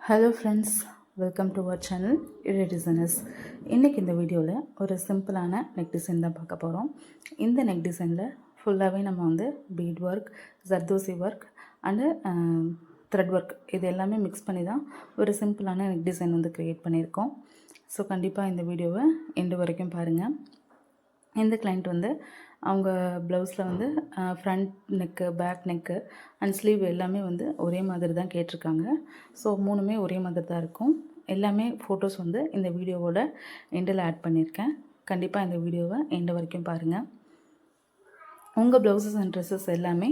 Hello friends, welcome to our channel Izhai designers. இன்றைக்கி இந்த வீடியோவில் ஒரு சிம்பிளான நெக் டிசைன் தான் பார்க்க போகிறோம். இந்த நெக் டிசைனில் ஃபுல்லாகவே நம்ம வந்து beat work, zardozi work and thread work இது எல்லாமே மிக்ஸ் பண்ணி தான் ஒரு சிம்பிளான நெக் டிசைன் வந்து க்ரியேட் பண்ணியிருக்கோம். ஸோ கண்டிப்பாக இந்த வீடியோவை எண்டு வரைக்கும் பாருங்கள். இந்த கிளைண்ட் வந்து அவங்க ப்ளவுஸில் வந்து front neck, back neck and sleeve எல்லாமே வந்து ஒரே மாதிரி தான் கேட்டிருக்காங்க. ஸோ மூணுமே ஒரே மாதிரி தான் இருக்கும். எல்லாமே ஃபோட்டோஸ் வந்து இந்த வீடியோவோட எண்டில் ஆட் பண்ணியிருக்கேன். கண்டிப்பாக இந்த வீடியோவை எண்டு வரைக்கும் பாருங்கள். உங்கள் ப்ளவுஸஸ் அண்ட் ட்ரெஸ்ஸஸ் எல்லாமே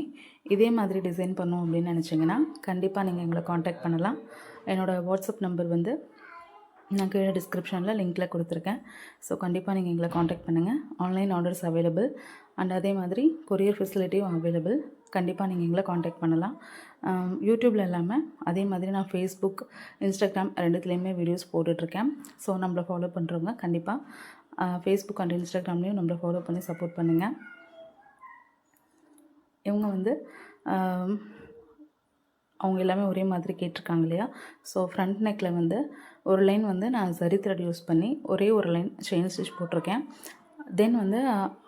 இதே மாதிரி டிசைன் பண்ணோம் அப்படின்னு நினச்சிங்கன்னா கண்டிப்பாக நீங்கள் எங்களை காண்டாக்ட் பண்ணலாம். என்னோடய வாட்ஸ்அப் நம்பர் வந்து நான் கீழே டிஸ்கிரிப்ஷனில் லிங்க்கில் கொடுத்துருக்கேன். ஸோ கண்டிப்பாக நீங்கள் எங்களை காண்டாக்ட் பண்ணுங்கள். ஆன்லைன் ஆர்டர்ஸ் அவைலபிள் அண்ட் அதே மாதிரி கொரியர் ஃபெசிலிட்டியும் அவைலபிள். கண்டிப்பாக நீங்கள் எங்களை காண்டாக்ட் பண்ணலாம். யூடியூப்பில் இல்லாமல் அதே மாதிரி நான் ஃபேஸ்புக், இன்ஸ்டாகிராம் ரெண்டுத்துலேயுமே வீடியோஸ் போட்டுட்ருக்கேன். ஸோ நம்மளை ஃபாலோ பண்ணுறவங்க கண்டிப்பாக ஃபேஸ்புக் அண்ட் இன்ஸ்டாகிராம்லேயும் நம்மளை ஃபாலோ பண்ணி சப்போர்ட் பண்ணுங்கள். இவங்க வந்து அவங்க எல்லாமே ஒரே மாதிரி கேட்டிருக்காங்க இல்லையா. ஸோ ஃப்ரண்ட் நெக்கில் வந்து ஒரு லைன் வந்து நான் ஜரி த்ரெட் யூஸ் பண்ணி ஒரே ஒரு லைன் செயின் ஸ்டிச் போட்டிருக்கேன். தென் வந்து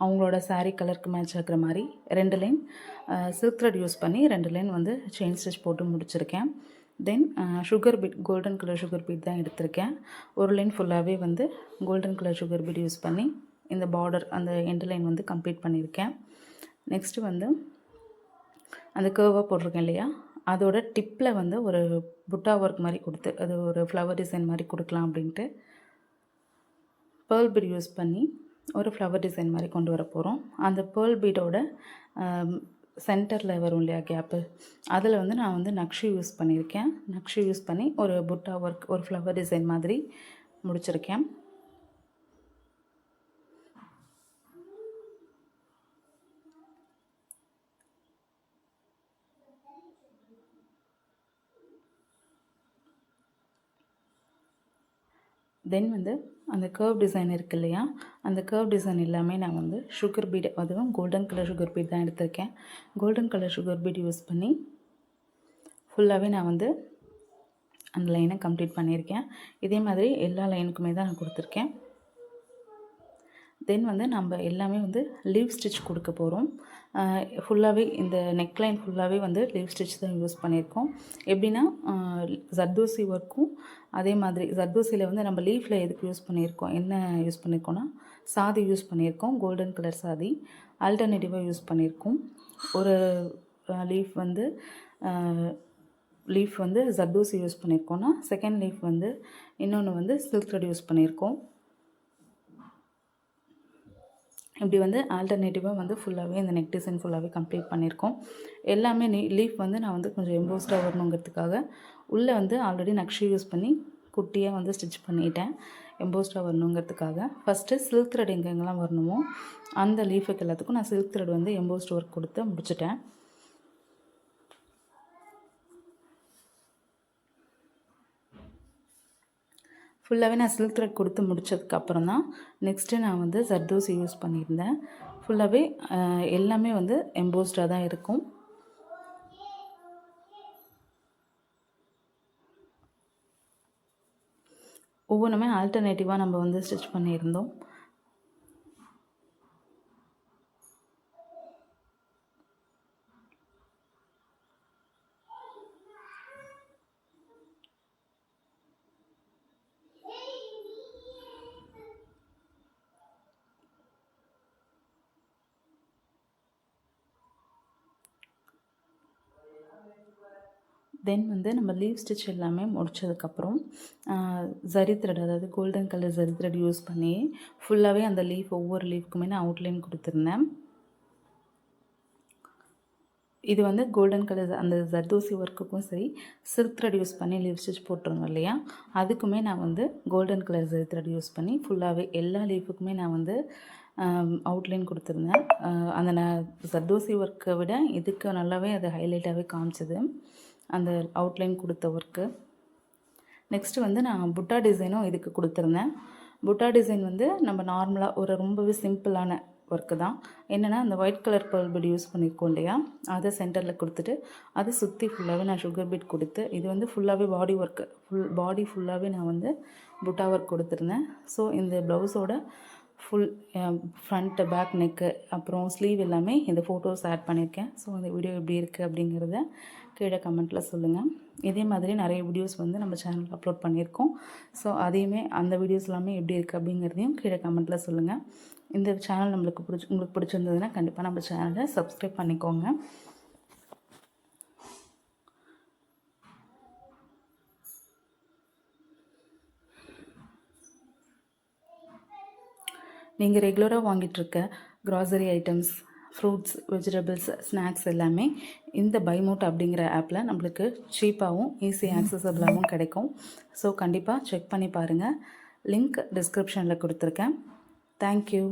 அவங்களோட சாரீ கலருக்கு மேட்ச் ஆகிற மாதிரி 2 லைன் சில்க் த்ரெட் யூஸ் பண்ணி 2 லைன் வந்து செயின் ஸ்டிச் போட்டு முடிச்சிருக்கேன். தென் sugar beat, golden colour sugar beat தான் எடுத்திருக்கேன். ஒரு லைன் ஃபுல்லாகவே வந்து golden colour sugar beat use பண்ணி இந்த பார்டர் அந்த எண்டு லைன் வந்து கம்ப்ளீட் பண்ணியிருக்கேன். நெக்ஸ்ட்டு வந்து அந்த கர்வாக போட்டிருக்கேன் இல்லையா, அதோட டிப்பில் வந்து ஒரு புட்டா ஒர்க் மாதிரி கொடுத்து அது ஒரு ஃப்ளவர் டிசைன் மாதிரி கொடுக்கலாம் அப்படின்ட்டு பேர்ல் பீட் யூஸ் பண்ணி ஒரு ஃப்ளவர் டிசைன் மாதிரி கொண்டு வர போகிறோம். அந்த பேர்ல் பீடோட சென்டரில் வரும் இல்லையா கேப்பு, அதில் வந்து நான் வந்து நக்ஷி யூஸ் பண்ணியிருக்கேன். நக்ஷி யூஸ் பண்ணி ஒரு புட்டா ஒர்க், ஒரு ஃப்ளவர் டிசைன் மாதிரி முடிச்சிருக்கேன். தென் வந்து அந்த கர்வ் டிசைன் இருக்குது இல்லையா, அந்த கர்வ் டிசைன் எல்லாமே நான் வந்து சுகர் பீட், அதுவும் கோல்டன் கலர் சுகர் பீட் தான் எடுத்திருக்கேன். Golden colour sugar beat use பண்ணி ஃபுல்லாகவே நான் வந்து அந்த லைனை கம்ப்ளீட் பண்ணியிருக்கேன். இதே மாதிரி எல்லா லைனுக்குமே தான் நான் கொடுத்துருக்கேன். தென் வந்து நம்ம எல்லாமே வந்து லீவ் ஸ்டிச் கொடுக்க போகிறோம். ஃபுல்லாகவே இந்த நெக்லைன் ஃபுல்லாகவே வந்து லீவ் ஸ்டிச் தான் யூஸ் பண்ணியிருக்கோம். எப்படின்னா ஜர்தோசி ஒர்க்கும் அதே மாதிரி ஜர்தோசியில் வந்து நம்ம லீஃபில் எதுக்கு யூஸ் பண்ணியிருக்கோம், என்ன யூஸ் பண்ணியிருக்கோன்னா சாதி யூஸ் பண்ணியிருக்கோம், கோல்டன் கலர் சாதி. ஆல்டர்னேட்டிவாக யூஸ் பண்ணியிருக்கோம். ஒரு லீஃப் வந்து ஜர்தோசி யூஸ் பண்ணியிருக்கோன்னா, செகண்ட் லீஃப் வந்து இன்னொன்று வந்து சில்க் த்ரெட் யூஸ் பண்ணியிருக்கோம். இப்படி வந்து ஆல்டர்னேட்டிவாக வந்து ஃபுல்லாகவே இந்த நெக் டிசைன் ஃபுல்லாகவே கம்ப்ளீட் பண்ணியிருக்கோம். எல்லாமே லீஃப் வந்து நான் வந்து கொஞ்சம் எம்போஸ்டாக வரணுங்கிறதுக்காக உள்ளே வந்து ஆல்ரெடி நக்ஷி யூஸ் பண்ணி குட்டியாக வந்து ஸ்டிச் பண்ணிட்டேன். எம்போஸ்டாக வரணுங்கிறதுக்காக ஃபஸ்ட்டு சில்க் த்ரெட் எங்கெங்கெல்லாம் வரணுமோ அந்த லீஃபுக்கு எல்லாத்துக்கும் நான் சில்க் த்ரெட் வந்து எம்போஸ்ட் ஒர்க் கொடுத்து முடிச்சிட்டேன். ஃபுல்லாகவே நான் சில்க் த்ரெட் கொடுத்து முடித்ததுக்கப்புறம் தான் நெக்ஸ்ட்டு நான் வந்து ஜர்தோசி யூஸ் பண்ணியிருந்தேன். ஃபுல்லாகவே எல்லாமே வந்து எம்போஸ்டாக தான் இருக்கும். ஒவ்வொன்றுமே ஆல்டர்னேட்டிவாக நம்ம வந்து ஸ்டிச் பண்ணியிருந்தோம். தென் வந்து நம்ம லீவ் ஸ்டிச் எல்லாமே முடித்ததுக்கப்புறம் ஜரி த்ரெட், அதாவது golden colour zari thread use பண்ணி ஃபுல்லாகவே அந்த லீஃப் ஒவ்வொரு லீஃப்க்குமே நான் அவுட்லைன் கொடுத்துருந்தேன். இது வந்து கோல்டன் கலர் அந்த ஜர்தோசி ஒர்க்குக்கும் சரி, சில்க் த்ரெட் யூஸ் பண்ணி லீவ் ஸ்டிச் போட்டுருந்தோம் இல்லையா, அதுக்குமே நான் வந்து golden colour zari thread use பண்ணி ஃபுல்லாகவே எல்லா லீஃபுக்குமே நான் வந்து அவுட்லைன் கொடுத்துருந்தேன். அந்த ஜர்தோசி ஒர்க்கை விட இதுக்கு நல்லாவே அது ஹைலைட்டாகவே காமிச்சது அந்த அவுட்லைன் கொடுத்த ஒர்க்கு. நெக்ஸ்ட்டு வந்து நான் புட்டா டிசைனும் இதுக்கு கொடுத்துருந்தேன். புட்டா டிசைன் வந்து நம்ம நார்மலாக ஒரு ரொம்பவே சிம்பிளான ஒர்க்கு தான். என்னென்னா அந்த white colour pearl beat use பண்ணியிருக்கோம் இல்லையா, அதை சென்டரில் கொடுத்துட்டு அதை சுற்றி ஃபுல்லாகவே நான் சுகர் பீட் கொடுத்து, இது வந்து ஃபுல்லாகவே பாடி ஒர்க்கு, பாடி ஃபுல்லாகவே நான் வந்து புட்டா ஒர்க் கொடுத்துருந்தேன். ஸோ இந்த ப்ளவுஸோட ஃபுல் ஃப்ரண்ட்டு, பேக், நெக்கு, அப்புறம் ஸ்லீவ் எல்லாமே இந்த ஃபோட்டோஸ் ஆட் பண்ணியிருக்கேன். ஸோ அந்த வீடியோ எப்படி இருக்குது அப்படிங்கிறத கீழே கமெண்ட்டில் சொல்லுங்கள். இதே மாதிரி நிறைய வீடியோஸ் வந்து நம்ம சேனலில் அப்லோட் பண்ணியிருக்கோம். ஸோ அதையுமே அந்த வீடியோஸ் எல்லாமே எப்படி இருக்குது அப்படிங்கிறதையும் கீழே கமெண்ட்டில் சொல்லுங்கள். இந்த சேனல் உங்களுக்கு பிடிச்சிருந்ததுன்னா கண்டிப்பாக நம்ம சேனலை சப்ஸ்கிரைப் பண்ணிக்கோங்க. நீங்கள் ரெகுலராக வாங்கிட்டுருக்க grocery items, fruits, vegetables, snacks எல்லாமே இந்த பைமோட் அப்படிங்கிற ஆப்பில் நம்மளுக்கு சீப்பாகவும் ஈஸி ஆக்சசபிளாகவும் கிடைக்கும். ஸோ கண்டிப்பாக செக் பண்ணி பாருங்கள். லிங்க் டிஸ்கிரிப்ஷனில் கொடுத்துருக்கேன். தேங்க்யூ.